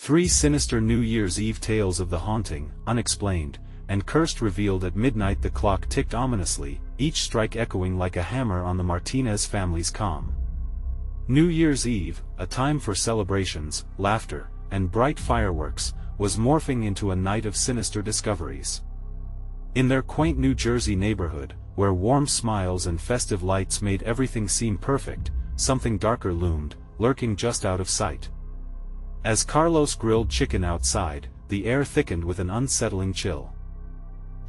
3 sinister New Year's Eve tales of the haunting, unexplained, and cursed revealed at midnight. The clock ticked ominously, each strike echoing like a hammer on the Martinez family's calm. New Year's Eve, a time for celebrations, laughter, and bright fireworks, was morphing into a night of sinister discoveries. In their quaint New Jersey neighborhood, where warm smiles and festive lights made everything seem perfect, something darker loomed, lurking just out of sight. As Carlos grilled chicken outside, the air thickened with an unsettling chill.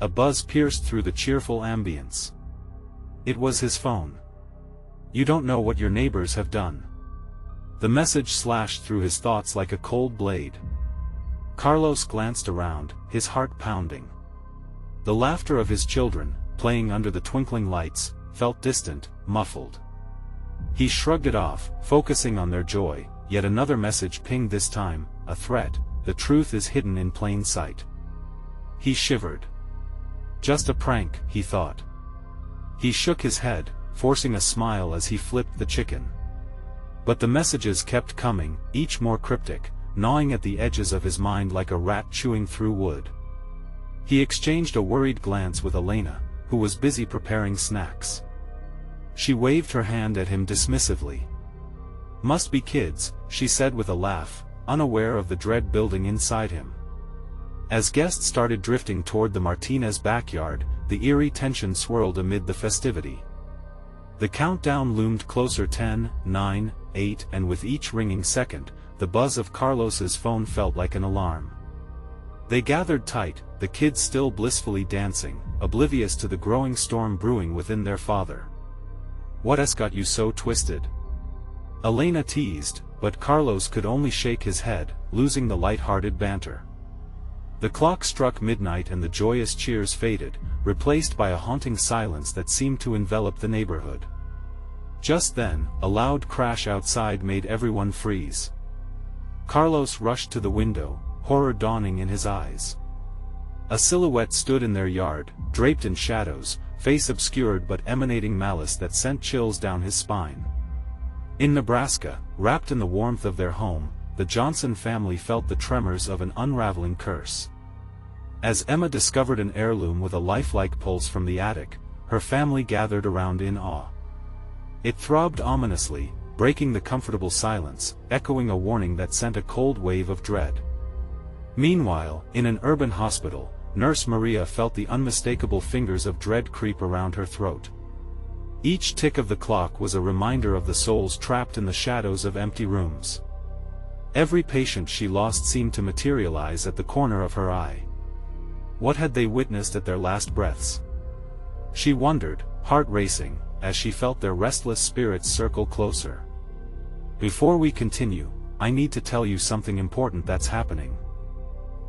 A buzz pierced through the cheerful ambience. It was his phone. "You don't know what your neighbors have done." The message slashed through his thoughts like a cold blade. Carlos glanced around, his heart pounding. The laughter of his children, playing under the twinkling lights, felt distant, muffled. He shrugged it off, focusing on their joy. Yet another message pinged, this time, a threat: "The truth is hidden in plain sight." He shivered. Just a prank, he thought. He shook his head, forcing a smile as he flipped the chicken. But the messages kept coming, each more cryptic, gnawing at the edges of his mind like a rat chewing through wood. He exchanged a worried glance with Elena, who was busy preparing snacks. She waved her hand at him dismissively. "Must be kids," she said with a laugh, unaware of the dread building inside him. As guests started drifting toward the Martinez backyard, the eerie tension swirled amid the festivity. The countdown loomed closer: 10, 9, 8, and with each ringing second, the buzz of Carlos's phone felt like an alarm. They gathered tight, the kids still blissfully dancing, oblivious to the growing storm brewing within their father. "What's got you so twisted?" Elena teased, but Carlos could only shake his head, losing the light-hearted banter. The clock struck midnight and the joyous cheers faded, replaced by a haunting silence that seemed to envelop the neighborhood. Just then, a loud crash outside made everyone freeze. Carlos rushed to the window, horror dawning in his eyes. A silhouette stood in their yard, draped in shadows, face obscured but emanating malice that sent chills down his spine. In Nebraska, wrapped in the warmth of their home, the Johnson family felt the tremors of an unraveling curse. As Emma discovered an heirloom with a lifelike pulse from the attic, her family gathered around in awe. It throbbed ominously, breaking the comfortable silence, echoing a warning that sent a cold wave of dread. Meanwhile, in an urban hospital, Nurse Maria felt the unmistakable fingers of dread creep around her throat. Each tick of the clock was a reminder of the souls trapped in the shadows of empty rooms. Every patient she lost seemed to materialize at the corner of her eye. What had they witnessed at their last breaths? She wondered, heart racing, as she felt their restless spirits circle closer. "Before we continue, I need to tell you something important that's happening.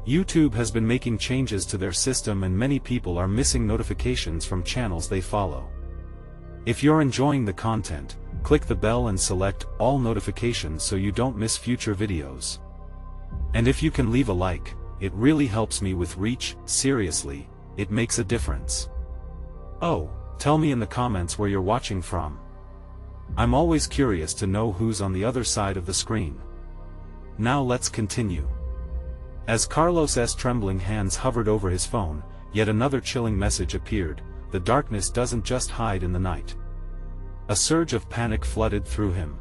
YouTube has been making changes to their system and many people are missing notifications from channels they follow. If you're enjoying the content, click the bell and select all notifications so you don't miss future videos. And if you can leave a like, it really helps me with reach. Seriously, it makes a difference. Oh, tell me in the comments where you're watching from. I'm always curious to know who's on the other side of the screen. Now let's continue." As Carlos's trembling hands hovered over his phone, yet another chilling message appeared: "The darkness doesn't just hide in the night." A surge of panic flooded through him.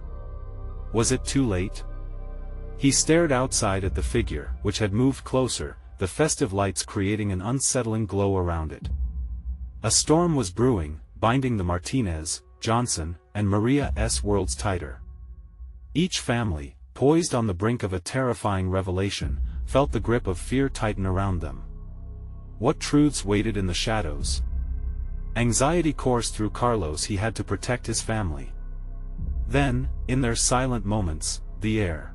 Was it too late? He stared outside at the figure, which had moved closer, the festive lights creating an unsettling glow around it. A storm was brewing, binding the Martinez, Johnson, and Maria's worlds tighter. Each family, poised on the brink of a terrifying revelation, felt the grip of fear tighten around them. What truths waited in the shadows? Anxiety coursed through Carlos. He had to protect his family. Then, in their silent moments, the air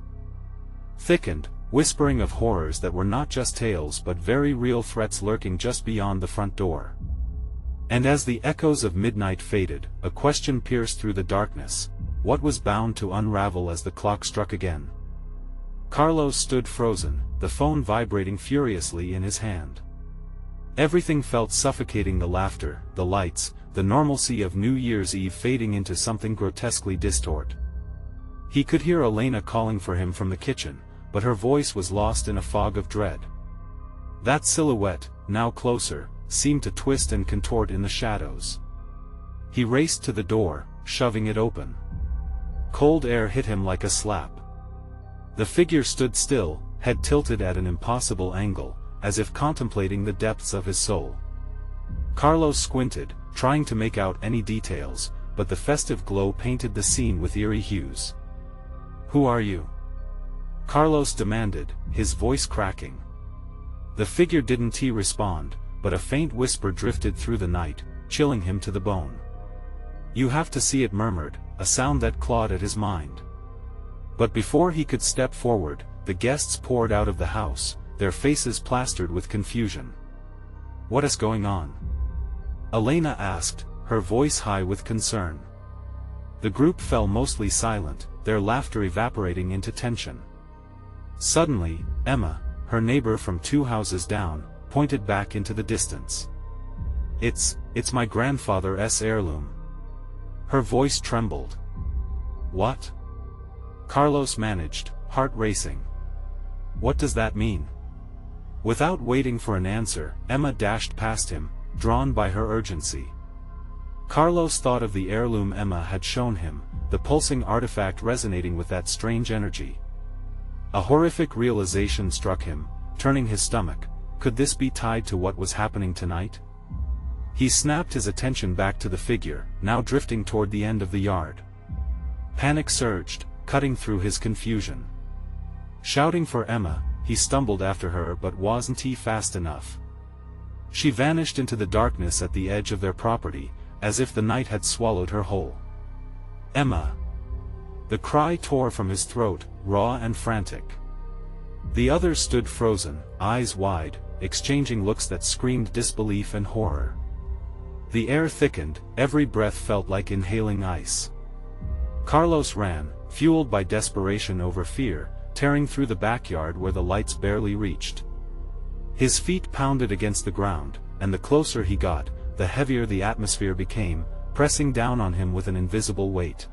thickened, whispering of horrors that were not just tales but very real threats lurking just beyond the front door. And as the echoes of midnight faded, a question pierced through the darkness: what was bound to unravel as the clock struck again? Carlos stood frozen, the phone vibrating furiously in his hand. Everything felt suffocating: the laughter, the lights, the normalcy of New Year's Eve fading into something grotesquely distort. He could hear Elena calling for him from the kitchen, but her voice was lost in a fog of dread. That silhouette, now closer, seemed to twist and contort in the shadows. He raced to the door, shoving it open. Cold air hit him like a slap. The figure stood still, head tilted at an impossible angle, as if contemplating the depths of his soul. Carlos squinted, trying to make out any details, but the festive glow painted the scene with eerie hues. "Who are you?" Carlos demanded, his voice cracking. The figure didn't respond, but a faint whisper drifted through the night, chilling him to the bone. "You have to see it," murmured, a sound that clawed at his mind. But before he could step forward, the guests poured out of the house, their faces plastered with confusion. "What is going on?" Elena asked, her voice high with concern. The group fell mostly silent, their laughter evaporating into tension. Suddenly, Emma, her neighbor from 2 houses down, pointed back into the distance. It's my grandfather's heirloom." Her voice trembled. "What?" Carlos managed, heart racing. "What does that mean?" Without waiting for an answer, Emma dashed past him, drawn by her urgency. Carlos thought of the heirloom Emma had shown him, the pulsing artifact resonating with that strange energy. A horrific realization struck him, turning his stomach. Could this be tied to what was happening tonight? He snapped his attention back to the figure, now drifting toward the end of the yard. Panic surged, cutting through his confusion. Shouting for Emma, he stumbled after her, but wasn't fast enough. She vanished into the darkness at the edge of their property, as if the night had swallowed her whole. "Emma!" The cry tore from his throat, raw and frantic. The others stood frozen, eyes wide, exchanging looks that screamed disbelief and horror. The air thickened, every breath felt like inhaling ice. Carlos ran, fueled by desperation over fear, tearing through the backyard where the lights barely reached. His feet pounded against the ground, and the closer he got, the heavier the atmosphere became, pressing down on him with an invisible weight.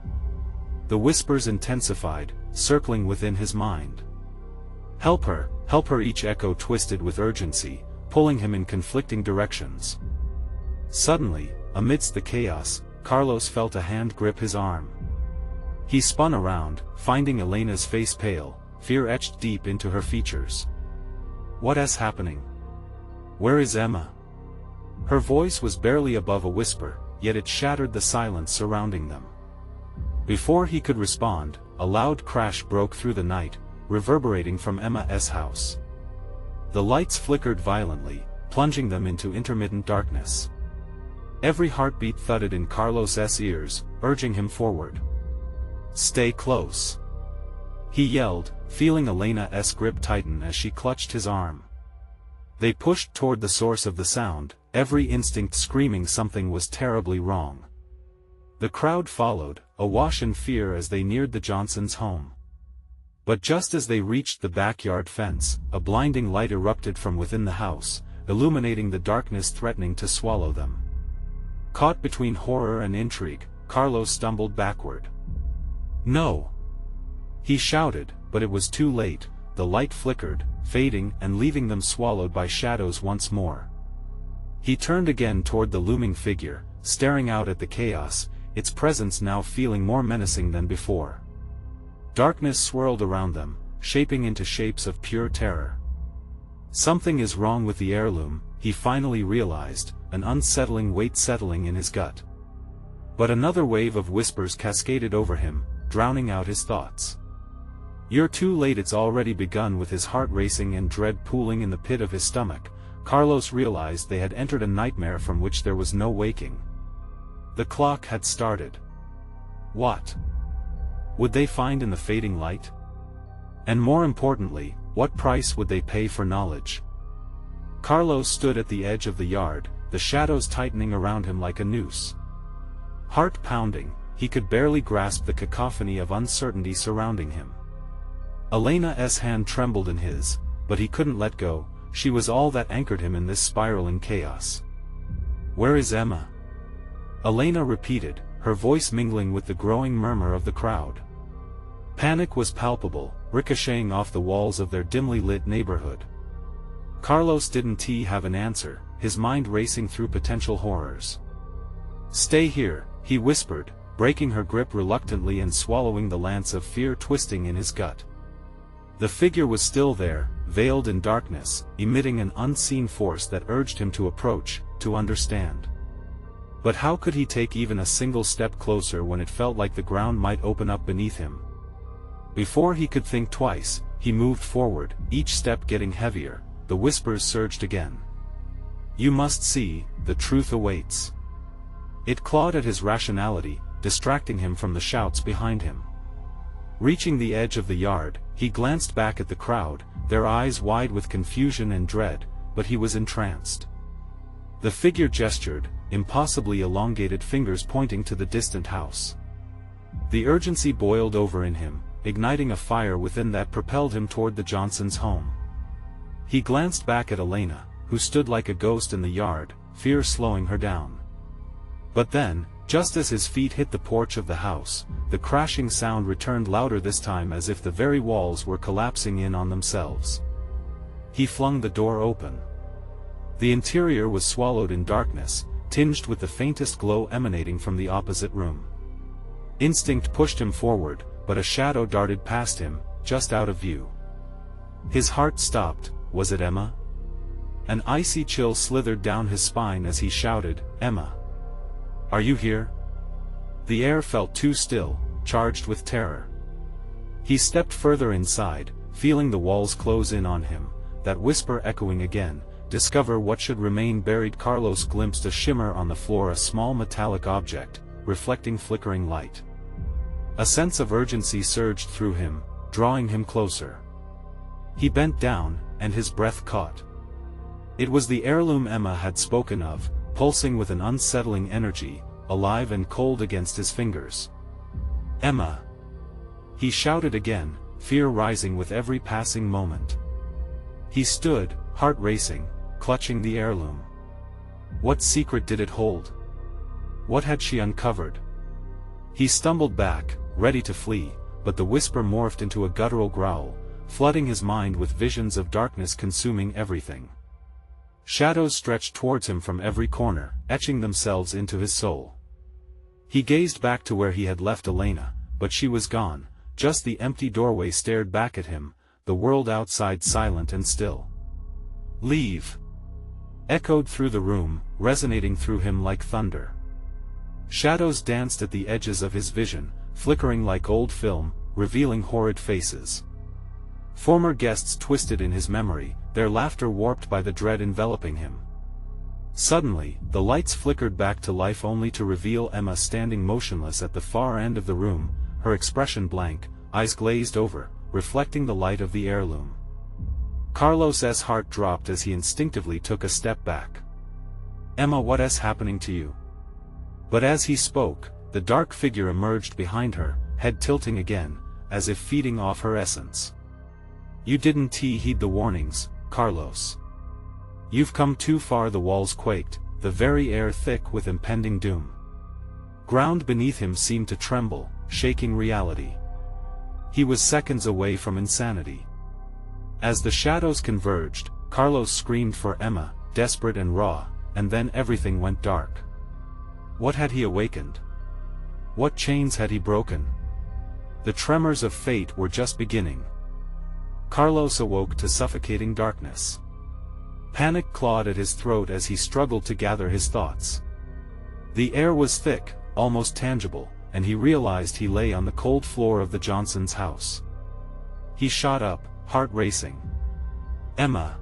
The whispers intensified, circling within his mind. Help her, each echo twisted with urgency, pulling him in conflicting directions. Suddenly, amidst the chaos, Carlos felt a hand grip his arm. He spun around, finding Elena's face pale, fear etched deep into her features. "What is happening? Where is Emma?" Her voice was barely above a whisper, yet it shattered the silence surrounding them. Before he could respond, a loud crash broke through the night, reverberating from Emma's house. The lights flickered violently, plunging them into intermittent darkness. Every heartbeat thudded in Carlos's ears, urging him forward. "Stay close," he yelled, feeling Elena's grip tighten as she clutched his arm. They pushed toward the source of the sound, every instinct screaming something was terribly wrong. The crowd followed, awash in fear as they neared the Johnsons' home. But just as they reached the backyard fence, a blinding light erupted from within the house, illuminating the darkness threatening to swallow them. Caught between horror and intrigue, Carlos stumbled backward. "No!" he shouted, but it was too late. The light flickered, fading and leaving them swallowed by shadows once more. He turned again toward the looming figure, staring out at the chaos, its presence now feeling more menacing than before. Darkness swirled around them, shaping into shapes of pure terror. Something is wrong with the heirloom, he finally realized, an unsettling weight settling in his gut. But another wave of whispers cascaded over him, drowning out his thoughts. "You're too late." It's already begun. With his heart racing and dread pooling in the pit of his stomach, Carlos realized they had entered a nightmare from which there was no waking. The clock had started. What would they find in the fading light? And more importantly, what price would they pay for knowledge? Carlos stood at the edge of the yard, the shadows tightening around him like a noose. Heart pounding, he could barely grasp the cacophony of uncertainty surrounding him. Elena's hand trembled in his, but he couldn't let go. She was all that anchored him in this spiraling chaos. "Where is Emma?" Elena repeated, her voice mingling with the growing murmur of the crowd. Panic was palpable, ricocheting off the walls of their dimly lit neighborhood. Carlos didn't have an answer, his mind racing through potential horrors. "Stay here," he whispered, breaking her grip reluctantly and swallowing the lance of fear twisting in his gut. The figure was still there, veiled in darkness, emitting an unseen force that urged him to approach, to understand. But how could he take even a single step closer when it felt like the ground might open up beneath him? Before he could think twice, he moved forward, each step getting heavier. The whispers surged again. "You must see, the truth awaits." It clawed at his rationality, distracting him from the shouts behind him. Reaching the edge of the yard, he glanced back at the crowd, their eyes wide with confusion and dread, but he was entranced. The figure gestured, impossibly elongated fingers pointing to the distant house. The urgency boiled over in him, igniting a fire within that propelled him toward the Johnsons' home. He glanced back at Elena, who stood like a ghost in the yard, fear slowing her down. But then, just as his feet hit the porch of the house, the crashing sound returned louder this time as if the very walls were collapsing in on themselves. He flung the door open. The interior was swallowed in darkness, tinged with the faintest glow emanating from the opposite room. Instinct pushed him forward, but a shadow darted past him, just out of view. His heart stopped. Was it Emma? An icy chill slithered down his spine as he shouted, "Emma! Are you here?" The air felt too still, charged with terror. He stepped further inside, feeling the walls close in on him, that whisper echoing again, "Discover what should remain buried." Carlos glimpsed a shimmer on the floor, a small metallic object, reflecting flickering light. A sense of urgency surged through him, drawing him closer. He bent down, and his breath caught. It was the heirloom Emma had spoken of, pulsing with an unsettling energy, alive and cold against his fingers. "Emma!" He shouted again, fear rising with every passing moment. He stood, heart racing, clutching the heirloom. What secret did it hold? What had she uncovered? He stumbled back, ready to flee, but the whisper morphed into a guttural growl, flooding his mind with visions of darkness consuming everything. Shadows stretched towards him from every corner, etching themselves into his soul. He gazed back to where he had left Elena, but she was gone, just the empty doorway stared back at him, the world outside silent and still. "Leave!" echoed through the room, resonating through him like thunder. Shadows danced at the edges of his vision, flickering like old film, revealing horrid faces. Former guests twisted in his memory, their laughter warped by the dread enveloping him. Suddenly, the lights flickered back to life only to reveal Emma standing motionless at the far end of the room, her expression blank, eyes glazed over, reflecting the light of the heirloom. Carlos's heart dropped as he instinctively took a step back. "Emma, what is happening to you?" But as he spoke, the dark figure emerged behind her, head tilting again, as if feeding off her essence. "You didn't heed the warnings, Carlos. You've come too far." The walls quaked, the very air thick with impending doom. Ground beneath him seemed to tremble, shaking reality. He was seconds away from insanity. As the shadows converged, Carlos screamed for Emma, desperate and raw, and then everything went dark. What had he awakened? What chains had he broken? The tremors of fate were just beginning. Carlos awoke to suffocating darkness. Panic clawed at his throat as he struggled to gather his thoughts. The air was thick, almost tangible, and he realized he lay on the cold floor of the Johnsons' house. He shot up, heart racing. "Emma!"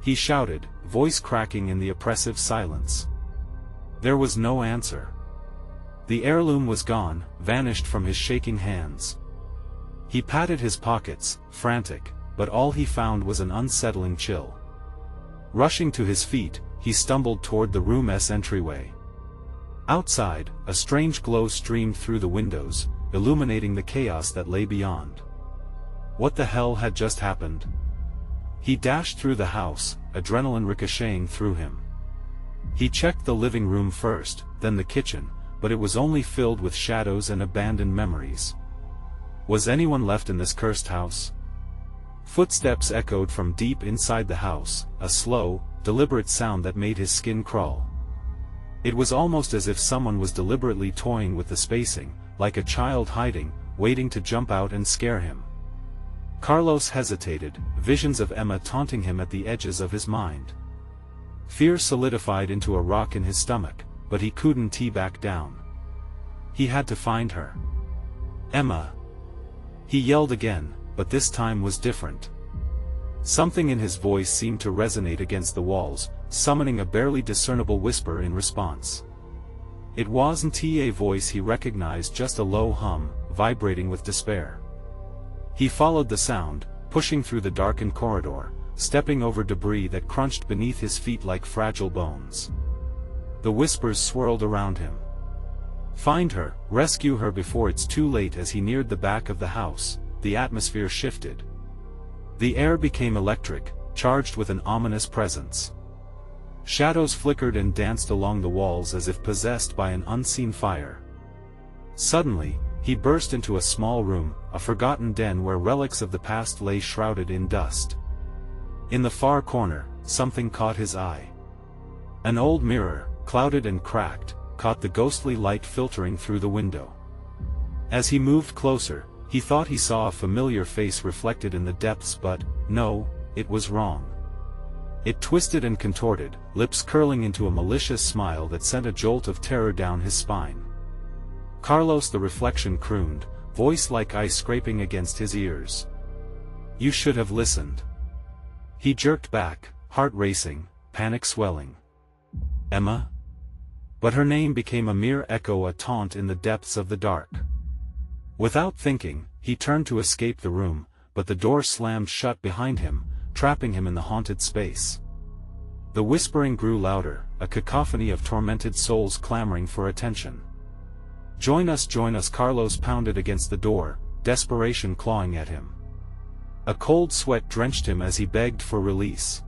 he shouted, voice cracking in the oppressive silence. There was no answer. The heirloom was gone, vanished from his shaking hands. He patted his pockets, frantic, but all he found was an unsettling chill. Rushing to his feet, he stumbled toward the room's entryway. Outside, a strange glow streamed through the windows, illuminating the chaos that lay beyond. What the hell had just happened? He dashed through the house, adrenaline ricocheting through him. He checked the living room first, then the kitchen, but it was only filled with shadows and abandoned memories. Was anyone left in this cursed house? Footsteps echoed from deep inside the house, a slow, deliberate sound that made his skin crawl. It was almost as if someone was deliberately toying with the spacing, like a child hiding, waiting to jump out and scare him. Carlos hesitated, visions of Emma taunting him at the edges of his mind. Fear solidified into a rock in his stomach, but he couldn't back down. He had to find her. Emma! He yelled again, but this time was different. Something in his voice seemed to resonate against the walls, summoning a barely discernible whisper in response. It wasn't a voice he recognized, just a low hum, vibrating with despair. He followed the sound, pushing through the darkened corridor, stepping over debris that crunched beneath his feet like fragile bones. The whispers swirled around him. Find her, rescue her before it's too late. As he neared the back of the house, the atmosphere shifted. The air became electric, charged with an ominous presence. Shadows flickered and danced along the walls as if possessed by an unseen fire. Suddenly, he burst into a small room, a forgotten den where relics of the past lay shrouded in dust. In the far corner, something caught his eye. An old mirror, clouded and cracked, caught the ghostly light filtering through the window. As he moved closer, he thought he saw a familiar face reflected in the depths, but, no, it was wrong. It twisted and contorted, lips curling into a malicious smile that sent a jolt of terror down his spine. Carlos, the reflection crooned, voice like ice scraping against his ears. You should have listened. He jerked back, heart racing, panic swelling. Emma? But her name became a mere echo, a taunt in the depths of the dark. Without thinking, he turned to escape the room, but the door slammed shut behind him, trapping him in the haunted space. The whispering grew louder, a cacophony of tormented souls clamoring for attention. Join us, Carlos pounded against the door, desperation clawing at him. A cold sweat drenched him as he begged for release.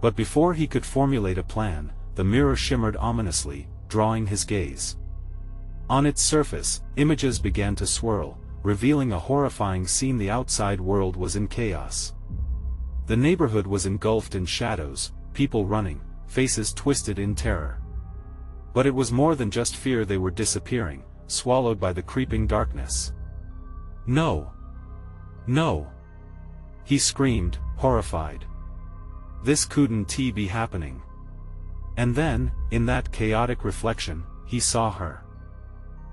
But before he could formulate a plan, the mirror shimmered ominously, drawing his gaze. On its surface, images began to swirl, revealing a horrifying scene. The outside world was in chaos. The neighborhood was engulfed in shadows, people running, faces twisted in terror. But it was more than just fear. They were disappearing, swallowed by the creeping darkness. No! No! He screamed, horrified. This couldn't be happening. And then, in that chaotic reflection, he saw her.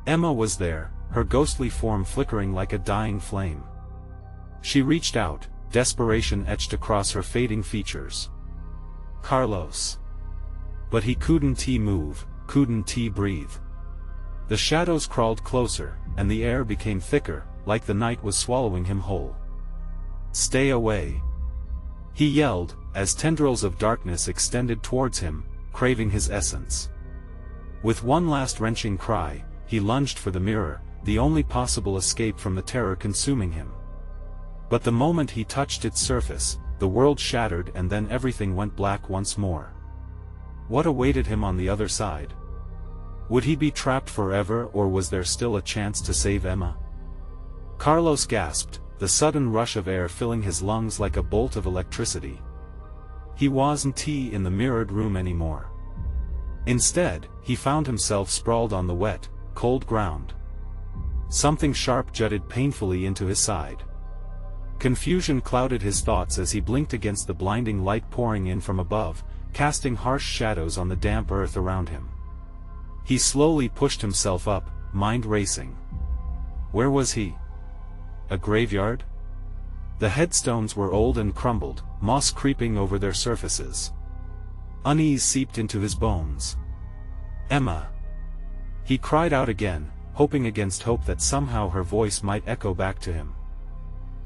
Emma was there, her ghostly form flickering like a dying flame. She reached out, desperation etched across her fading features. Carlos. But he couldn't move, couldn't breathe. The shadows crawled closer, and the air became thicker, like the night was swallowing him whole. Stay away! He yelled, as tendrils of darkness extended towards him, craving his essence. With one last wrenching cry, he lunged for the mirror, the only possible escape from the terror consuming him. But the moment he touched its surface, the world shattered and then everything went black once more. What awaited him on the other side? Would he be trapped forever, or was there still a chance to save Emma? Carlos gasped, the sudden rush of air filling his lungs like a bolt of electricity. He wasn't in the mirrored room anymore. Instead, he found himself sprawled on the wet, cold ground. Something sharp jutted painfully into his side. Confusion clouded his thoughts as he blinked against the blinding light pouring in from above, casting harsh shadows on the damp earth around him. He slowly pushed himself up, mind racing. Where was he? A graveyard? The headstones were old and crumbled, moss creeping over their surfaces. Unease seeped into his bones. Emma! He cried out again, hoping against hope that somehow her voice might echo back to him.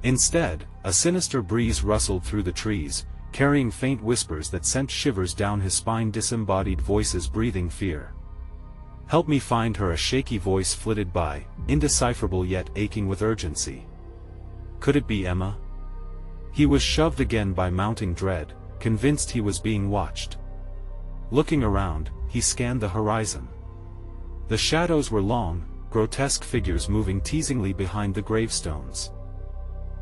Instead, a sinister breeze rustled through the trees, carrying faint whispers that sent shivers down his spine. Disembodied voices breathing fear. Help me find her. A shaky voice flitted by, indecipherable yet aching with urgency. Could it be Emma? He was shoved again by mounting dread, convinced he was being watched. Looking around, he scanned the horizon. The shadows were long, grotesque figures moving teasingly behind the gravestones.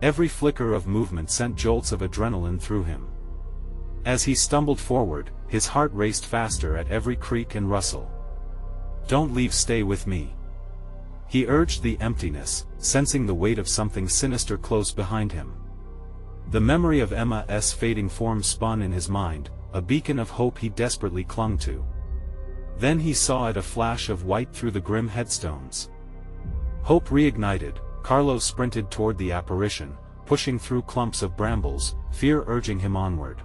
Every flicker of movement sent jolts of adrenaline through him. As he stumbled forward, his heart raced faster at every creak and rustle. "Don't leave, stay with me," he urged the emptiness, sensing the weight of something sinister close behind him. The memory of Emma's fading form spun in his mind, a beacon of hope he desperately clung to. Then he saw it, a flash of white through the grim headstones. Hope reignited, Carlos sprinted toward the apparition, pushing through clumps of brambles, fear urging him onward.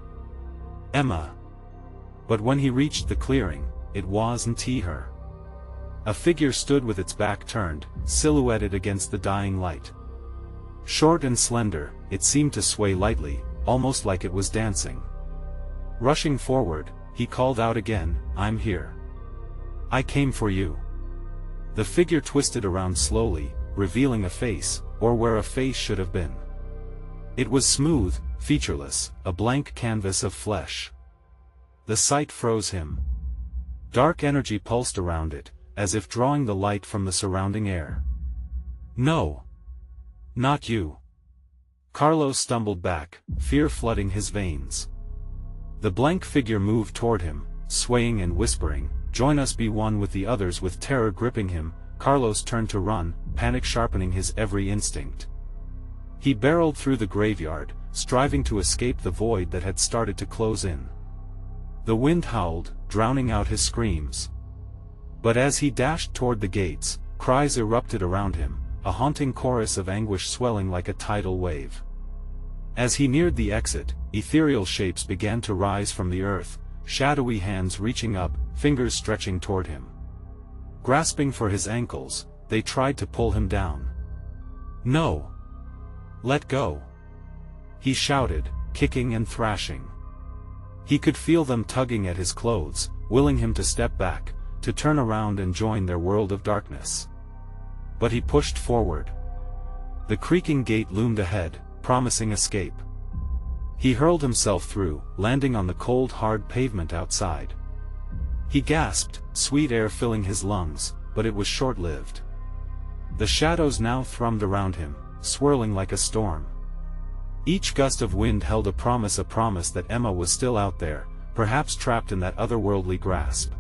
Emma. But when he reached the clearing, it wasn't her. A figure stood with its back turned, silhouetted against the dying light. Short and slender, it seemed to sway lightly, almost like it was dancing. Rushing forward, he called out again, "I'm here. I came for you." The figure twisted around slowly, revealing a face, or where a face should have been. It was smooth, featureless, a blank canvas of flesh. The sight froze him. Dark energy pulsed around it, as if drawing the light from the surrounding air. "No. Not you." Carlos stumbled back, fear flooding his veins. The blank figure moved toward him, swaying and whispering, "Join us, be one with the others." With terror gripping him, Carlos turned to run, panic sharpening his every instinct. He barreled through the graveyard, striving to escape the void that had started to close in. The wind howled, drowning out his screams. But as he dashed toward the gates, cries erupted around him, a haunting chorus of anguish swelling like a tidal wave. As he neared the exit, ethereal shapes began to rise from the earth, shadowy hands reaching up, fingers stretching toward him. Grasping for his ankles, they tried to pull him down. "No! Let go!" he shouted, kicking and thrashing. He could feel them tugging at his clothes, willing him to step back, to turn around and join their world of darkness. But he pushed forward. The creaking gate loomed ahead, promising escape. He hurled himself through, landing on the cold hard pavement outside. He gasped, sweet air filling his lungs, but it was short-lived. The shadows now thrummed around him, swirling like a storm. Each gust of wind held a promise that Emma was still out there, perhaps trapped in that otherworldly grasp.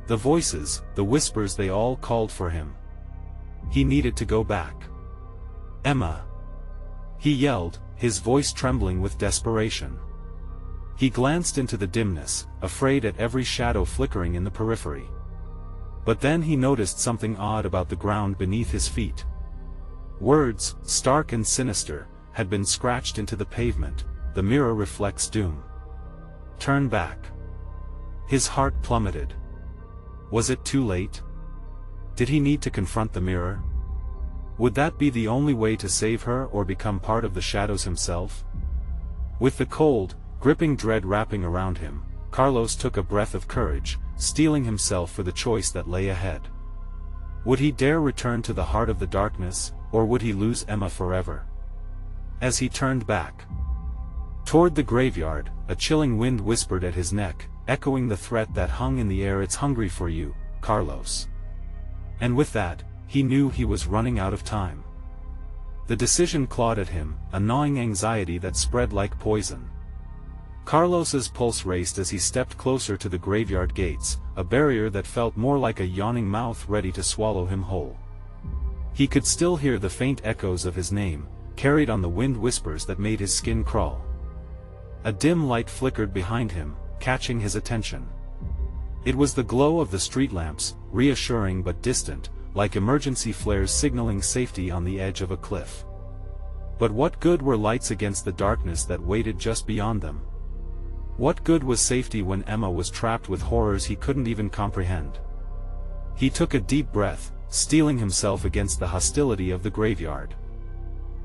The voices, the whispers, they all called for him. He needed to go back. "Emma!" he yelled, his voice trembling with desperation. He glanced into the dimness, afraid at every shadow flickering in the periphery. But then he noticed something odd about the ground beneath his feet. Words, stark and sinister, had been scratched into the pavement. "The mirror reflects doom. Turn back." His heart plummeted. Was it too late? Did he need to confront the mirror? Would that be the only way to save her or become part of the shadows himself? With the cold, gripping dread wrapping around him, Carlos took a breath of courage, steeling himself for the choice that lay ahead. Would he dare return to the heart of the darkness, or would he lose Emma forever? As he turned back toward the graveyard, a chilling wind whispered at his neck, echoing the threat that hung in the air. "It's hungry for you, Carlos." And with that, he knew he was running out of time. The decision clawed at him, a gnawing anxiety that spread like poison. Carlos's pulse raced as he stepped closer to the graveyard gates, a barrier that felt more like a yawning mouth ready to swallow him whole. He could still hear the faint echoes of his name, carried on the wind whispers that made his skin crawl. A dim light flickered behind him, catching his attention. It was the glow of the street lamps, reassuring but distant, like emergency flares signaling safety on the edge of a cliff. But what good were lights against the darkness that waited just beyond them? What good was safety when Emma was trapped with horrors he couldn't even comprehend? He took a deep breath, steeling himself against the hostility of the graveyard.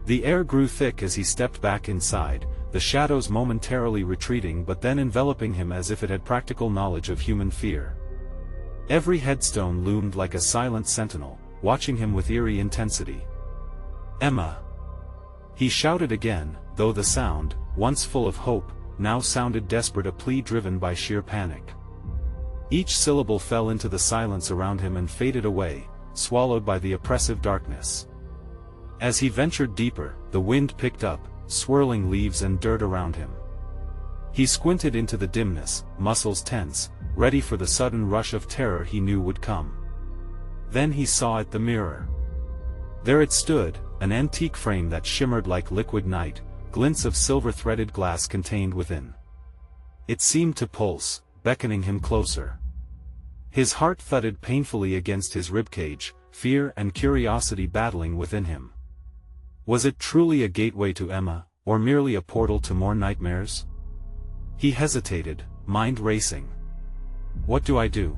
The air grew thick as he stepped back inside, the shadows momentarily retreating but then enveloping him as if it had practical knowledge of human fear. Every headstone loomed like a silent sentinel, watching him with eerie intensity. "Emma!" he shouted again, though the sound, once full of hope, now sounded desperate, a plea driven by sheer panic. Each syllable fell into the silence around him and faded away, swallowed by the oppressive darkness. As he ventured deeper, the wind picked up, swirling leaves and dirt around him. He squinted into the dimness, muscles tense, ready for the sudden rush of terror he knew would come. Then he saw it, the mirror. There it stood, an antique frame that shimmered like liquid night, glints of silver-threaded glass contained within. It seemed to pulse, beckoning him closer. His heart thudded painfully against his ribcage, fear and curiosity battling within him. Was it truly a gateway to Emma, or merely a portal to more nightmares? He hesitated, mind racing. What do I do?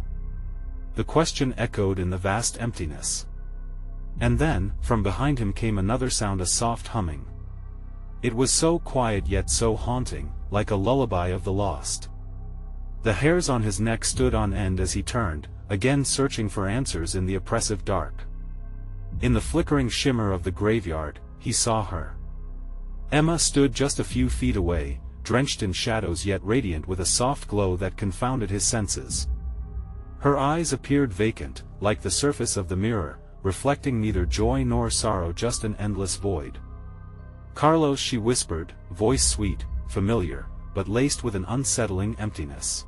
The question echoed in the vast emptiness. And then, from behind him came another sound, a soft humming. It was so quiet yet so haunting, like a lullaby of the lost. The hairs on his neck stood on end as he turned, again searching for answers in the oppressive dark. In the flickering shimmer of the graveyard, he saw her. Emma stood just a few feet away, drenched in shadows yet radiant with a soft glow that confounded his senses. Her eyes appeared vacant, like the surface of the mirror, reflecting neither joy nor sorrow, just an endless void. "Carlos," she whispered, voice sweet, familiar, but laced with an unsettling emptiness.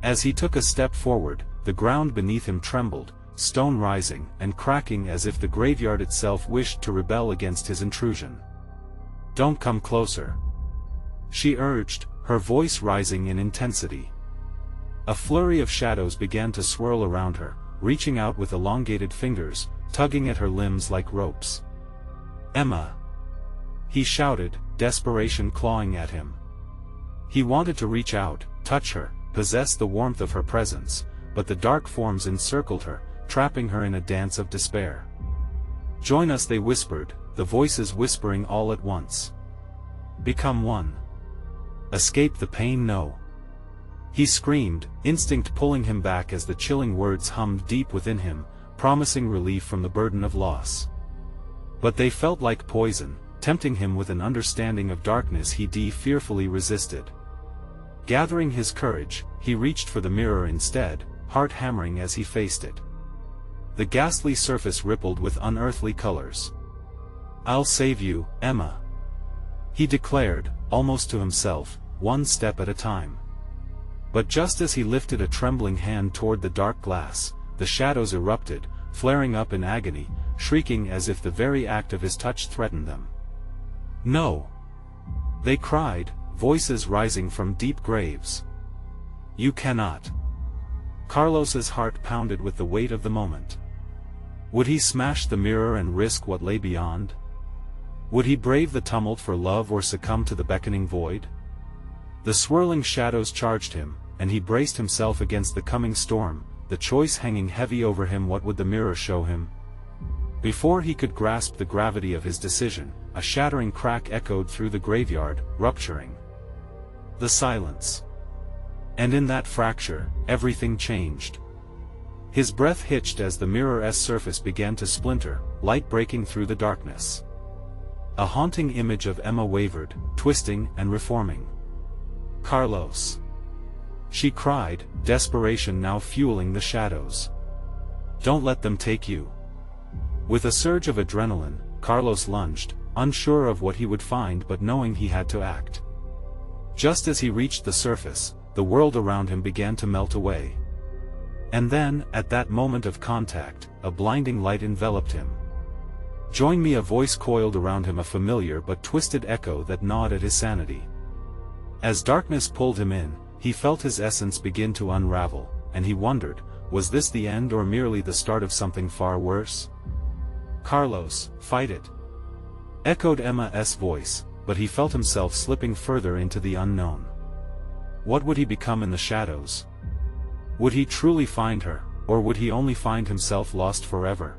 As he took a step forward, the ground beneath him trembled, stone rising and cracking as if the graveyard itself wished to rebel against his intrusion. "Don't come closer," she urged, her voice rising in intensity. A flurry of shadows began to swirl around her, reaching out with elongated fingers, tugging at her limbs like ropes. "Emma!" he shouted, desperation clawing at him. He wanted to reach out, touch her, possess the warmth of her presence, but the dark forms encircled her, trapping her in a dance of despair. "Join us," they whispered, the voices whispering all at once. "Become one. Escape the pain, no." He screamed, instinct pulling him back as the chilling words hummed deep within him, promising relief from the burden of loss. But they felt like poison, tempting him with an understanding of darkness he fearfully resisted. Gathering his courage, he reached for the mirror instead, heart hammering as he faced it. The ghastly surface rippled with unearthly colors. "I'll save you, Emma," he declared, almost to himself, one step at a time. But just as he lifted a trembling hand toward the dark glass, the shadows erupted, flaring up in agony, shrieking as if the very act of his touch threatened them. "No!" they cried, voices rising from deep graves. "You cannot." Carlos's heart pounded with the weight of the moment. Would he smash the mirror and risk what lay beyond? Would he brave the tumult for love or succumb to the beckoning void? The swirling shadows charged him, and he braced himself against the coming storm, the choice hanging heavy over him. What would the mirror show him? Before he could grasp the gravity of his decision, a shattering crack echoed through the graveyard, rupturing the silence. And in that fracture, everything changed. His breath hitched as the mirror's surface began to splinter, light breaking through the darkness. A haunting image of Emma wavered, twisting and reforming. "Carlos!" she cried, desperation now fueling the shadows. "Don't let them take you." With a surge of adrenaline, Carlos lunged, unsure of what he would find but knowing he had to act. Just as he reached the surface, the world around him began to melt away. And then, at that moment of contact, a blinding light enveloped him. "Join me," a voice coiled around him, a familiar but twisted echo that gnawed at his sanity. As darkness pulled him in, he felt his essence begin to unravel, and he wondered, was this the end or merely the start of something far worse? "Carlos, fight it!" echoed Emma's voice, but he felt himself slipping further into the unknown. What would he become in the shadows? Would he truly find her, or would he only find himself lost forever?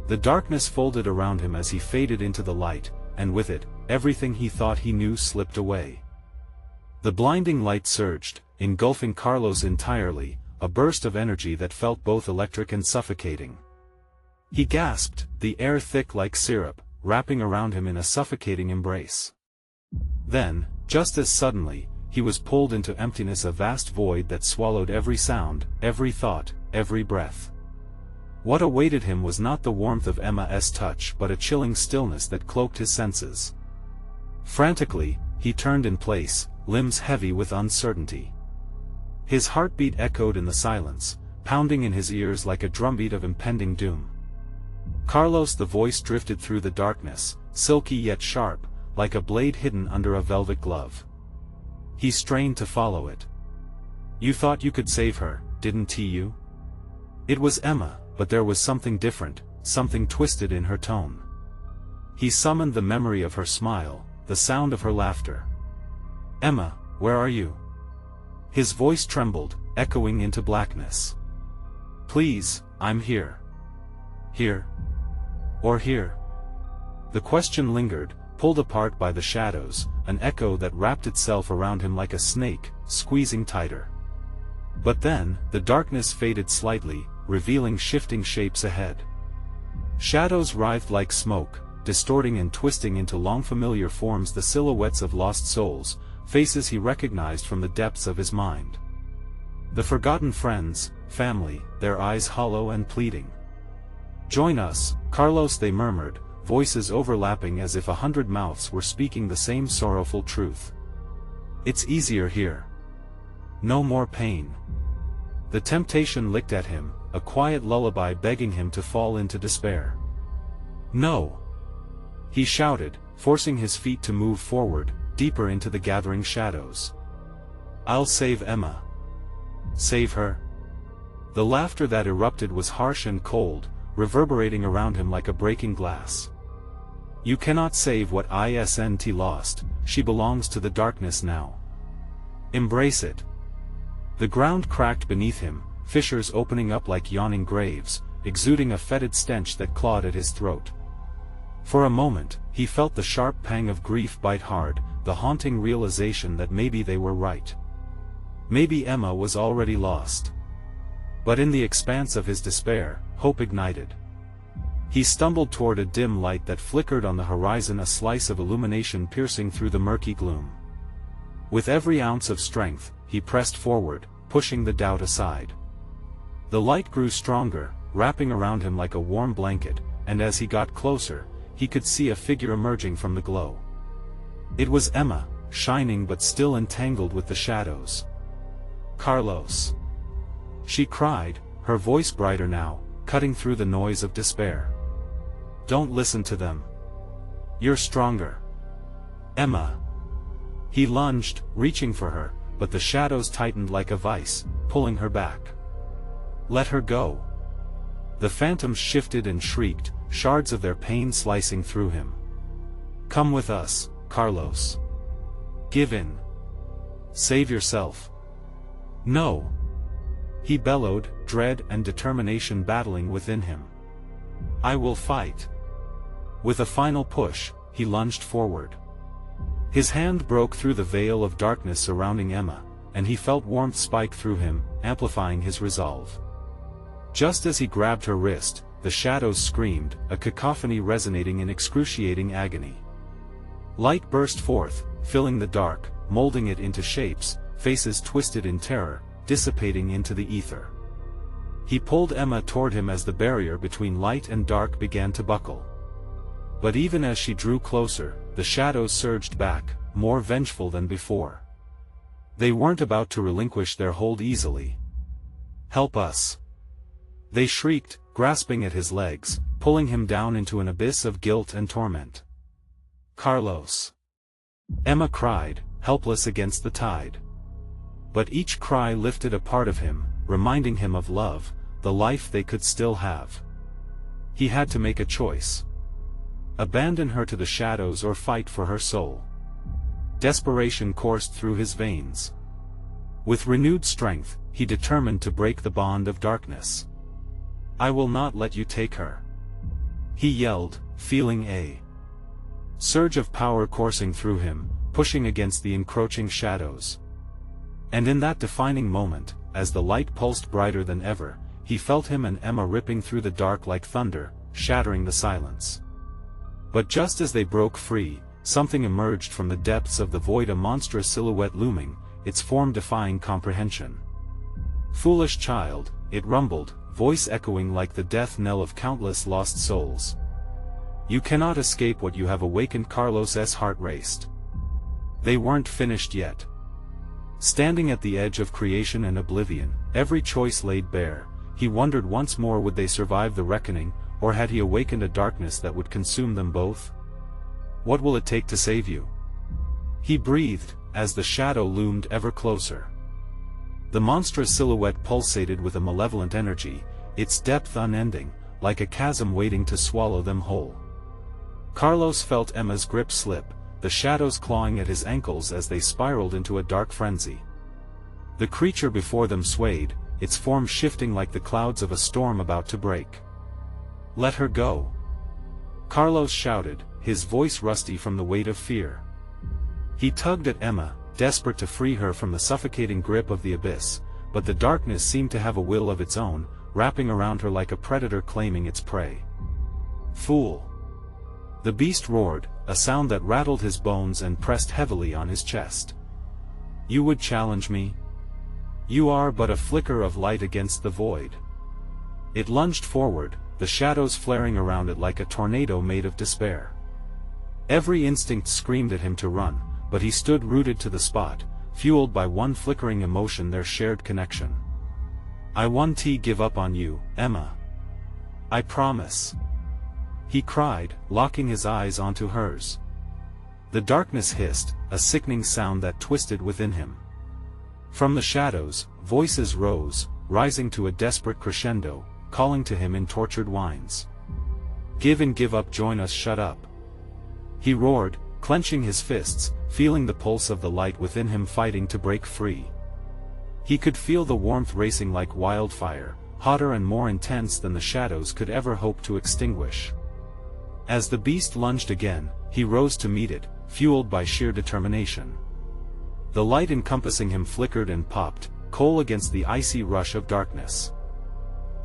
The darkness folded around him as he faded into the light, and with it, everything he thought he knew slipped away. The blinding light surged, engulfing Carlos entirely, a burst of energy that felt both electric and suffocating. He gasped, the air thick like syrup, wrapping around him in a suffocating embrace. Then, just as suddenly, he was pulled into emptiness, a vast void that swallowed every sound, every thought, every breath. What awaited him was not the warmth of Emma's touch but a chilling stillness that cloaked his senses. Frantically, he turned in place, limbs heavy with uncertainty. His heartbeat echoed in the silence, pounding in his ears like a drumbeat of impending doom. "Carlos," the voice drifted through the darkness, silky yet sharp, like a blade hidden under a velvet glove. He strained to follow it. "You thought you could save her, didn't you?" It was Emma, but there was something different, something twisted in her tone. He summoned the memory of her smile, the sound of her laughter. "Emma, where are you?" His voice trembled, echoing into blackness. "Please, I'm here." "Here? Or here?" The question lingered, pulled apart by the shadows, an echo that wrapped itself around him like a snake, squeezing tighter. But then, the darkness faded slightly, revealing shifting shapes ahead. Shadows writhed like smoke, distorting and twisting into long familiar forms, the silhouettes of lost souls, faces he recognized from the depths of his mind. The forgotten friends, family, their eyes hollow and pleading. "Join us, Carlos," they murmured, voices overlapping as if 100 mouths were speaking the same sorrowful truth. "It's easier here. No more pain." The temptation licked at him, a quiet lullaby begging him to fall into despair. "No!" he shouted, forcing his feet to move forward, deeper into the gathering shadows. "I'll save Emma." "Save her?" The laughter that erupted was harsh and cold, reverberating around him like a breaking glass. "You cannot save what isn't lost, she belongs to the darkness now. Embrace it." The ground cracked beneath him, fissures opening up like yawning graves, exuding a fetid stench that clawed at his throat. For a moment, he felt the sharp pang of grief bite hard, the haunting realization that maybe they were right. Maybe Emma was already lost. But in the expanse of his despair, hope ignited. He stumbled toward a dim light that flickered on the horizon, a slice of illumination piercing through the murky gloom. With every ounce of strength, he pressed forward, pushing the doubt aside. The light grew stronger, wrapping around him like a warm blanket, and as he got closer, he could see a figure emerging from the glow. It was Emma, shining but still entangled with the shadows. "Carlos!" she cried, her voice brighter now, cutting through the noise of despair. "Don't listen to them. You're stronger." "Emma!" He lunged, reaching for her, but the shadows tightened like a vice, pulling her back. "Let her go." The phantoms shifted and shrieked, shards of their pain slicing through him. "Come with us, Carlos. Give in. Save yourself." "No!" he bellowed, dread and determination battling within him. "I will fight." With a final push, he lunged forward. His hand broke through the veil of darkness surrounding Emma, and he felt warmth spike through him, amplifying his resolve. Just as he grabbed her wrist, the shadows screamed, a cacophony resonating in excruciating agony. Light burst forth, filling the dark, molding it into shapes, faces twisted in terror, dissipating into the ether. He pulled Emma toward him as the barrier between light and dark began to buckle. But even as she drew closer, the shadows surged back, more vengeful than before. They weren't about to relinquish their hold easily. "Help us!" they shrieked, grasping at his legs, pulling him down into an abyss of guilt and torment. "Carlos!" Emma cried, helpless against the tide. But each cry lifted a part of him, reminding him of love, the life they could still have. He had to make a choice. Abandon her to the shadows or fight for her soul. Desperation coursed through his veins. With renewed strength, he determined to break the bond of darkness. "I will not let you take her," he yelled, feeling a surge of power coursing through him, pushing against the encroaching shadows. And in that defining moment, as the light pulsed brighter than ever, he felt him and Emma ripping through the dark like thunder, shattering the silence. But just as they broke free, something emerged from the depths of the void, a monstrous silhouette looming, its form defying comprehension. "Foolish child," it rumbled, voice echoing like the death knell of countless lost souls. "You cannot escape what you have awakened." Carlos's heart raced. They weren't finished yet. Standing at the edge of creation and oblivion, every choice laid bare, he wondered once more, would they survive the reckoning, or had he awakened a darkness that would consume them both? "What will it take to save you?" he breathed, as the shadow loomed ever closer. The monstrous silhouette pulsated with a malevolent energy, its depth unending, like a chasm waiting to swallow them whole. Carlos felt Emma's grip slip, the shadows clawing at his ankles as they spiraled into a dark frenzy. The creature before them swayed, its form shifting like the clouds of a storm about to break. "Let her go!" Carlos shouted, his voice rusty from the weight of fear. He tugged at Emma, desperate to free her from the suffocating grip of the abyss, but the darkness seemed to have a will of its own, wrapping around her like a predator claiming its prey. "Fool!" the beast roared, a sound that rattled his bones and pressed heavily on his chest. "You would challenge me? You are but a flicker of light against the void." It lunged forward, the shadows flaring around it like a tornado made of despair. Every instinct screamed at him to run, but he stood rooted to the spot, fueled by one flickering emotion, their shared connection. "I won't give up on you, Emma. I promise," he cried, locking his eyes onto hers. The darkness hissed, a sickening sound that twisted within him. From the shadows, voices rose, rising to a desperate crescendo, calling to him in tortured whines. "Give and give up, join us, shut up," he roared, clenching his fists, feeling the pulse of the light within him fighting to break free. He could feel the warmth racing like wildfire, hotter and more intense than the shadows could ever hope to extinguish. As the beast lunged again, he rose to meet it, fueled by sheer determination. The light encompassing him flickered and popped, coal against the icy rush of darkness.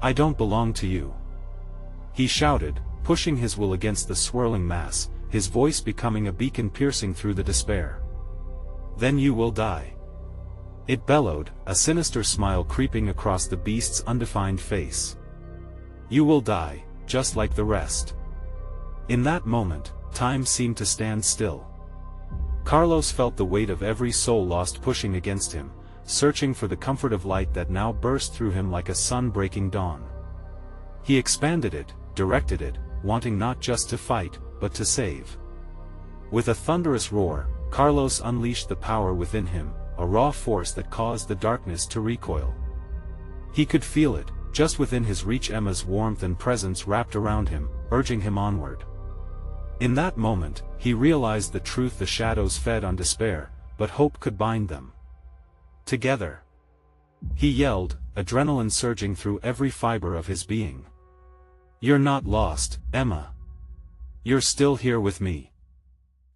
"I don't belong to you," he shouted, pushing his will against the swirling mass, his voice becoming a beacon piercing through the despair. "Then you will die," it bellowed, a sinister smile creeping across the beast's undefined face. "You will die, just like the rest." In that moment, time seemed to stand still. Carlos felt the weight of every soul lost pushing against him, searching for the comfort of light that now burst through him like a sun-breaking dawn. He expanded it, directed it, wanting not just to fight, but to save. With a thunderous roar, Carlos unleashed the power within him, a raw force that caused the darkness to recoil. He could feel it, just within his reach, Emma's warmth and presence wrapped around him, urging him onward. In that moment, he realized the truth: the shadows fed on despair, but hope could bind them together. He yelled, adrenaline surging through every fiber of his being. "You're not lost, Emma. You're still here with me."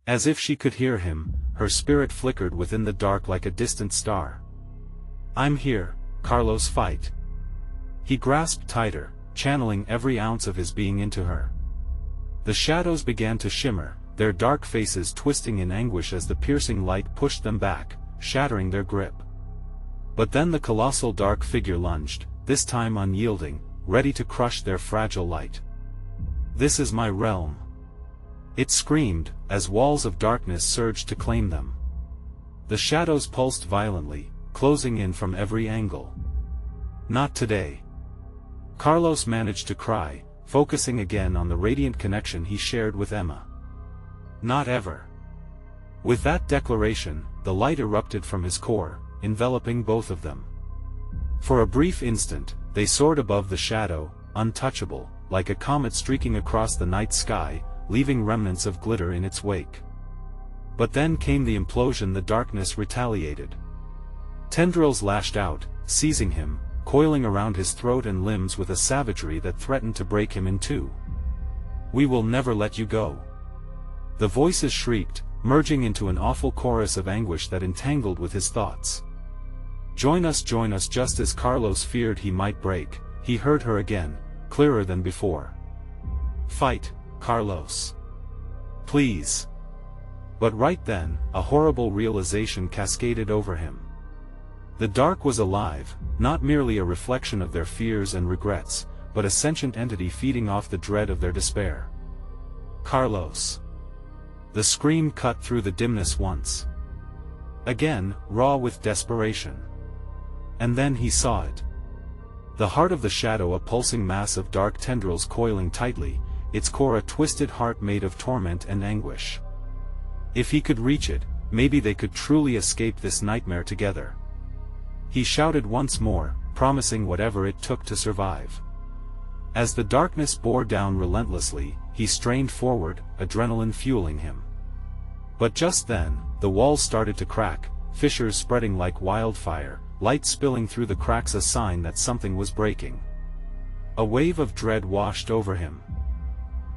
As if she could hear him, her spirit flickered within the dark like a distant star. "I'm here, Carlos, fight." He grasped tighter, channeling every ounce of his being into her. The shadows began to shimmer, their dark faces twisting in anguish as the piercing light pushed them back, shattering their grip. But then the colossal dark figure lunged, this time unyielding, ready to crush their fragile light. "This is my realm," it screamed, as walls of darkness surged to claim them. The shadows pulsed violently, closing in from every angle. "Not today," Carlos managed to cry, focusing again on the radiant connection he shared with Emma. "Not ever." With that declaration, the light erupted from his core, enveloping both of them. For a brief instant, they soared above the shadow, untouchable, like a comet streaking across the night sky, leaving remnants of glitter in its wake. But then came the implosion. The darkness retaliated. Tendrils lashed out, seizing him, coiling around his throat and limbs with a savagery that threatened to break him in two. "We will never let you go," the voices shrieked, merging into an awful chorus of anguish that entangled with his thoughts. Join us, join us." Just as Carlos feared he might break, he heard her again, clearer than before. "Fight, Carlos. Please." But right then, a horrible realization cascaded over him. The dark was alive, not merely a reflection of their fears and regrets, but a sentient entity feeding off the dread of their despair. Carlos. The scream cut through the dimness once. Again, raw with desperation. And then he saw it. The heart of the shadow, a pulsing mass of dark tendrils coiling tightly, its core a twisted heart made of torment and anguish. If he could reach it, maybe they could truly escape this nightmare together. He shouted once more, promising whatever it took to survive. As the darkness bore down relentlessly, he strained forward, adrenaline fueling him. But just then, the walls started to crack, fissures spreading like wildfire, light spilling through the cracks, a sign that something was breaking. A wave of dread washed over him.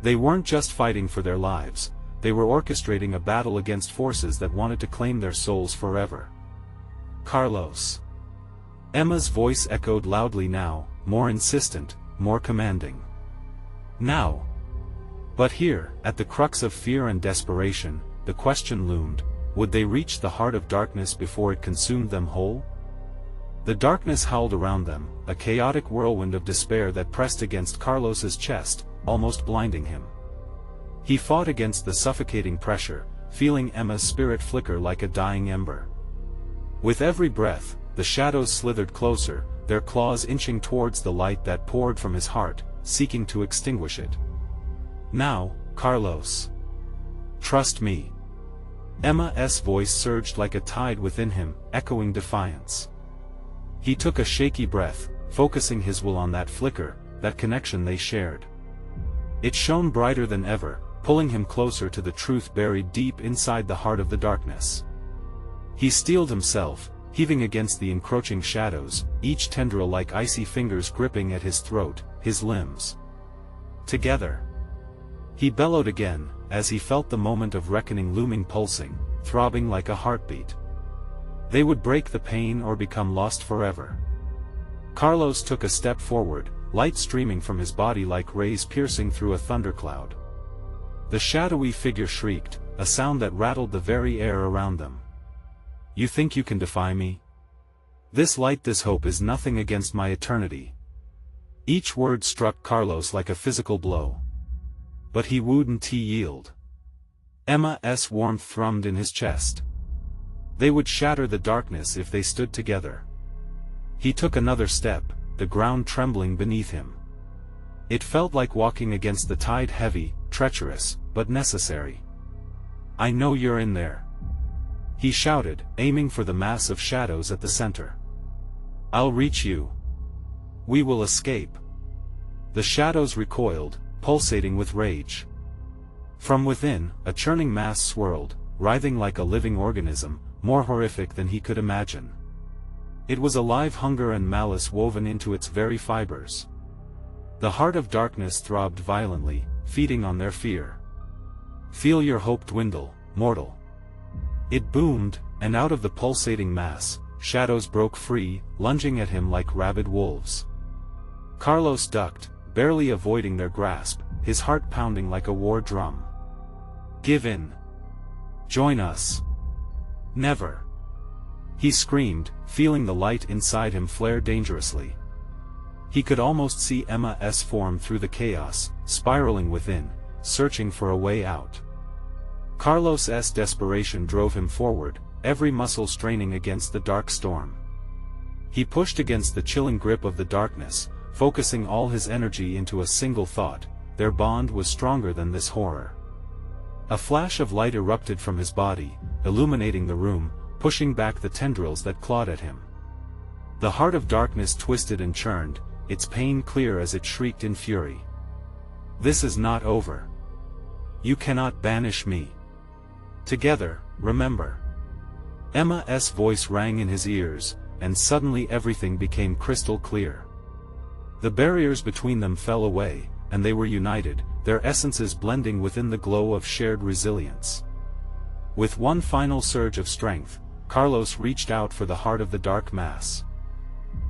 They weren't just fighting for their lives, they were orchestrating a battle against forces that wanted to claim their souls forever. Carlos. Emma's voice echoed loudly now, more insistent, more commanding. Now. But here, at the crux of fear and desperation, the question loomed, would they reach the heart of darkness before it consumed them whole? The darkness howled around them, a chaotic whirlwind of despair that pressed against Carlos's chest, almost blinding him. He fought against the suffocating pressure, feeling Emma's spirit flicker like a dying ember. With every breath, the shadows slithered closer, their claws inching towards the light that poured from his heart, seeking to extinguish it. Now, Carlos. Trust me. Emma's voice surged like a tide within him, echoing defiance. He took a shaky breath, focusing his will on that flicker, that connection they shared. It shone brighter than ever, pulling him closer to the truth buried deep inside the heart of the darkness. He steeled himself, heaving against the encroaching shadows, each tendril like icy fingers gripping at his throat, his limbs. Together. He bellowed again, as he felt the moment of reckoning looming, pulsing, throbbing like a heartbeat. They would break the pain or become lost forever. Carlos took a step forward, light streaming from his body like rays piercing through a thundercloud. The shadowy figure shrieked, a sound that rattled the very air around them. You think you can defy me? This light, this hope is nothing against my eternity. Each word struck Carlos like a physical blow. But he wouldn't yield. Emma's warmth thrummed in his chest. They would shatter the darkness if they stood together. He took another step, the ground trembling beneath him. It felt like walking against the tide, heavy, treacherous, but necessary. I know you're in there. He shouted, aiming for the mass of shadows at the center. I'll reach you. We will escape. The shadows recoiled, pulsating with rage. From within, a churning mass swirled, writhing like a living organism, more horrific than he could imagine. It was alive, hunger and malice woven into its very fibers. The heart of darkness throbbed violently, feeding on their fear. Feel your hope dwindle, mortal. It boomed, and out of the pulsating mass, shadows broke free, lunging at him like rabid wolves. Carlos ducked, barely avoiding their grasp, his heart pounding like a war drum. Give in. Join us. Never. He screamed, feeling the light inside him flare dangerously. He could almost see Emma's form through the chaos, spiraling within, searching for a way out. Carlos's desperation drove him forward, every muscle straining against the dark storm. He pushed against the chilling grip of the darkness, focusing all his energy into a single thought: their bond was stronger than this horror. A flash of light erupted from his body, illuminating the room, pushing back the tendrils that clawed at him. The heart of darkness twisted and churned, its pain clear as it shrieked in fury. This is not over. You cannot banish me. Together, remember. Emma's voice rang in his ears, and suddenly everything became crystal clear. The barriers between them fell away, and they were united, their essences blending within the glow of shared resilience. With one final surge of strength, Carlos reached out for the heart of the dark mass.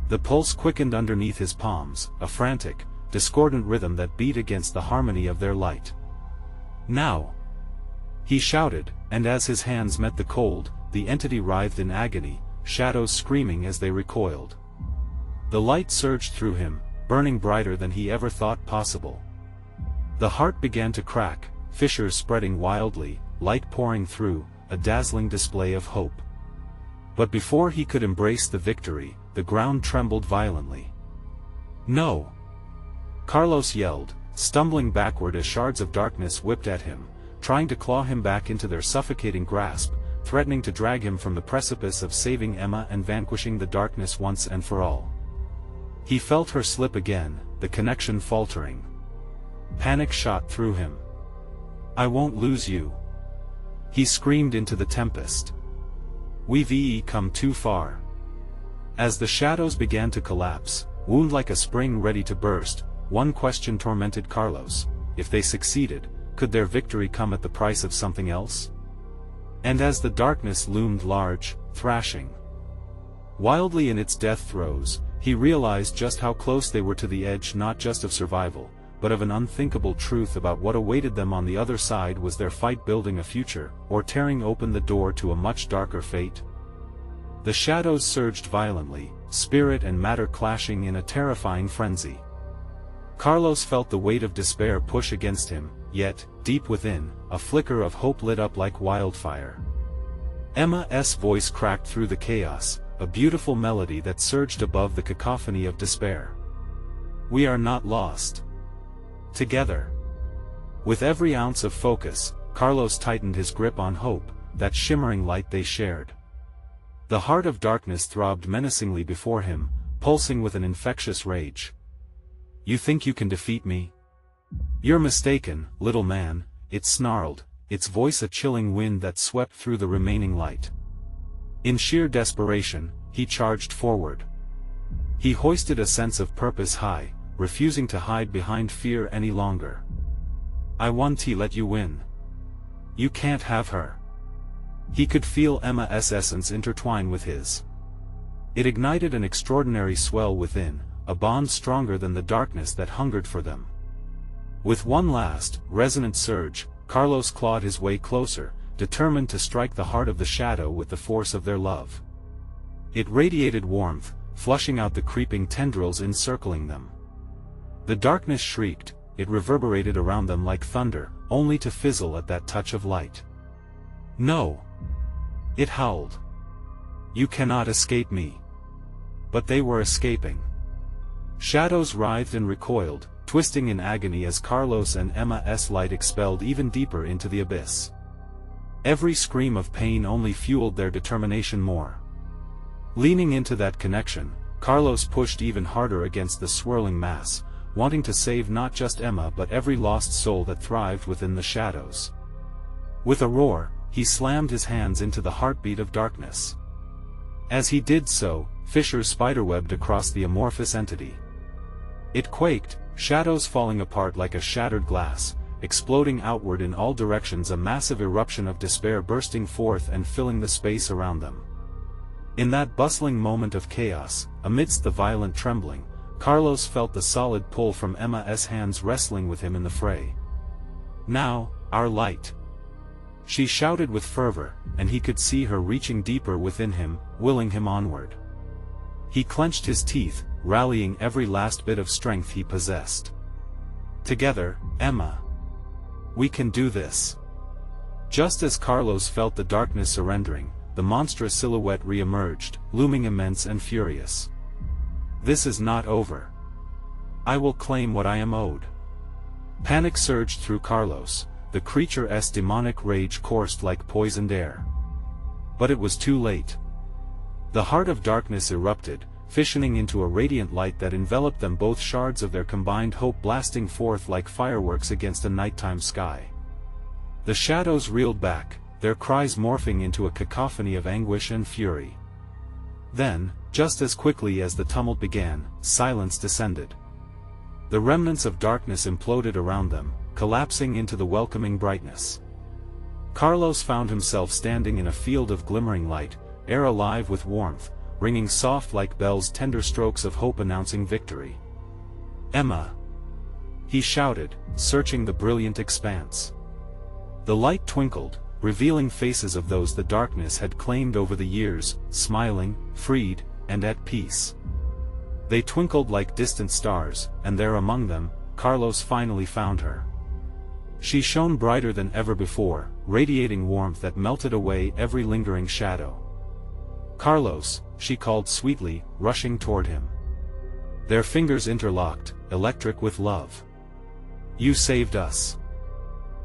The pulse quickened underneath his palms, a frantic, discordant rhythm that beat against the harmony of their light. Now! He shouted, and as his hands met the cold, the entity writhed in agony, shadows screaming as they recoiled. The light surged through him, burning brighter than he ever thought possible. The heart began to crack, fissures spreading wildly, light pouring through, a dazzling display of hope. But before he could embrace the victory, the ground trembled violently. "No!" Carlos yelled, stumbling backward as shards of darkness whipped at him, trying to claw him back into their suffocating grasp, threatening to drag him from the precipice of saving Emma and vanquishing the darkness once and for all. He felt her slip again, the connection faltering. Panic shot through him. "I won't lose you!" he screamed into the tempest. "We've come too far." As the shadows began to collapse, wound like a spring ready to burst, one question tormented Carlos: if they succeeded, could their victory come at the price of something else? And as the darkness loomed large, thrashing wildly in its death throes, he realized just how close they were to the edge, not just of survival, but of an unthinkable truth about what awaited them on the other side. Was their fight building a future, or tearing open the door to a much darker fate? The shadows surged violently, spirit and matter clashing in a terrifying frenzy. Carlos felt the weight of despair push against him, yet, deep within, a flicker of hope lit up like wildfire. Emma's voice cracked through the chaos, a beautiful melody that surged above the cacophony of despair. "We are not lost. Together." With every ounce of focus, Carlos tightened his grip on hope, that shimmering light they shared. The heart of darkness throbbed menacingly before him, pulsing with an infectious rage. "You think you can defeat me? You're mistaken, little man," it snarled, its voice a chilling wind that swept through the remaining light. In sheer desperation, he charged forward. He hoisted a sense of purpose high, refusing to hide behind fear any longer. "I want to let you win. You can't have her." He could feel Emma's essence intertwine with his. It ignited an extraordinary swell within, a bond stronger than the darkness that hungered for them. With one last, resonant surge, Carlos clawed his way closer, determined to strike the heart of the shadow with the force of their love. It radiated warmth, flushing out the creeping tendrils encircling them. The darkness shrieked, it reverberated around them like thunder, only to fizzle at that touch of light. "No!" it howled. "You cannot escape me." But they were escaping. Shadows writhed and recoiled, twisting in agony as Carlos and Emma's light expelled even deeper into the abyss. Every scream of pain only fueled their determination more. Leaning into that connection, Carlos pushed even harder against the swirling mass, wanting to save not just Emma but every lost soul that thrived within the shadows. With a roar, he slammed his hands into the heartbeat of darkness. As he did so, fissures spiderwebbed across the amorphous entity. It quaked, shadows falling apart like a shattered glass, exploding outward in all directions, a massive eruption of despair bursting forth and filling the space around them. In that bustling moment of chaos, amidst the violent trembling, Carlos felt the solid pull from Emma's hands wrestling with him in the fray. "Now, our light!" she shouted with fervor, and he could see her reaching deeper within him, willing him onward. He clenched his teeth, rallying every last bit of strength he possessed. "Together, Emma! We can do this!" Just as Carlos felt the darkness surrendering, the monstrous silhouette re-emerged, looming immense and furious. "This is not over. I will claim what I am owed." Panic surged through Carlos, the creature's demonic rage coursed like poisoned air. But it was too late. The heart of darkness erupted, fissioning into a radiant light that enveloped them both, shards of their combined hope blasting forth like fireworks against a nighttime sky. The shadows reeled back, their cries morphing into a cacophony of anguish and fury. Then, just as quickly as the tumult began, silence descended. The remnants of darkness imploded around them, collapsing into the welcoming brightness. Carlos found himself standing in a field of glimmering light, air alive with warmth, ringing soft like bells, tender strokes of hope announcing victory. "Emma!" he shouted, searching the brilliant expanse. The light twinkled, revealing faces of those the darkness had claimed over the years, smiling, freed, and at peace. They twinkled like distant stars, and there among them, Carlos finally found her. She shone brighter than ever before, radiating warmth that melted away every lingering shadow. "Carlos," she called sweetly, rushing toward him. Their fingers interlocked, electric with love. "You saved us.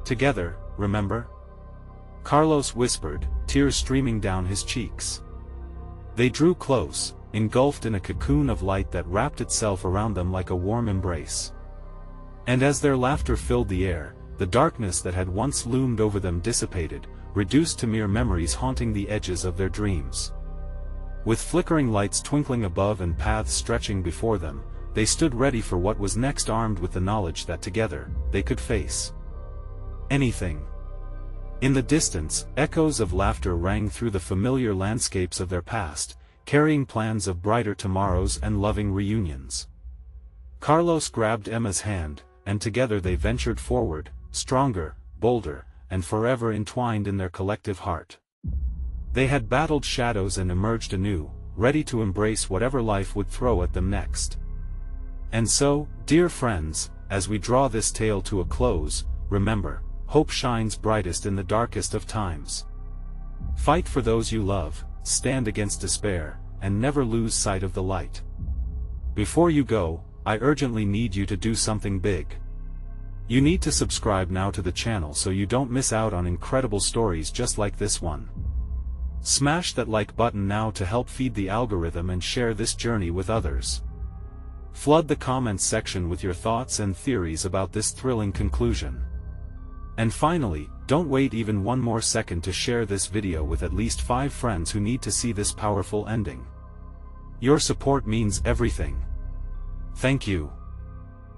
Together, remember?" Carlos whispered, tears streaming down his cheeks. They drew close, engulfed in a cocoon of light that wrapped itself around them like a warm embrace. And as their laughter filled the air, the darkness that had once loomed over them dissipated, reduced to mere memories haunting the edges of their dreams. With flickering lights twinkling above and paths stretching before them, they stood ready for what was next, armed with the knowledge that together, they could face anything. In the distance, echoes of laughter rang through the familiar landscapes of their past, carrying plans of brighter tomorrows and loving reunions. Carlos grabbed Emma's hand, and together they ventured forward, stronger, bolder, and forever entwined in their collective heart. They had battled shadows and emerged anew, ready to embrace whatever life would throw at them next. And so, dear friends, as we draw this tale to a close, remember, hope shines brightest in the darkest of times. Fight for those you love, stand against despair, and never lose sight of the light. Before you go, I urgently need you to do something big. You need to subscribe now to the channel so you don't miss out on incredible stories just like this one. Smash that like button now to help feed the algorithm and share this journey with others. Flood the comments section with your thoughts and theories about this thrilling conclusion. And finally, don't wait even one more second to share this video with at least 5 friends who need to see this powerful ending. Your support means everything. Thank you.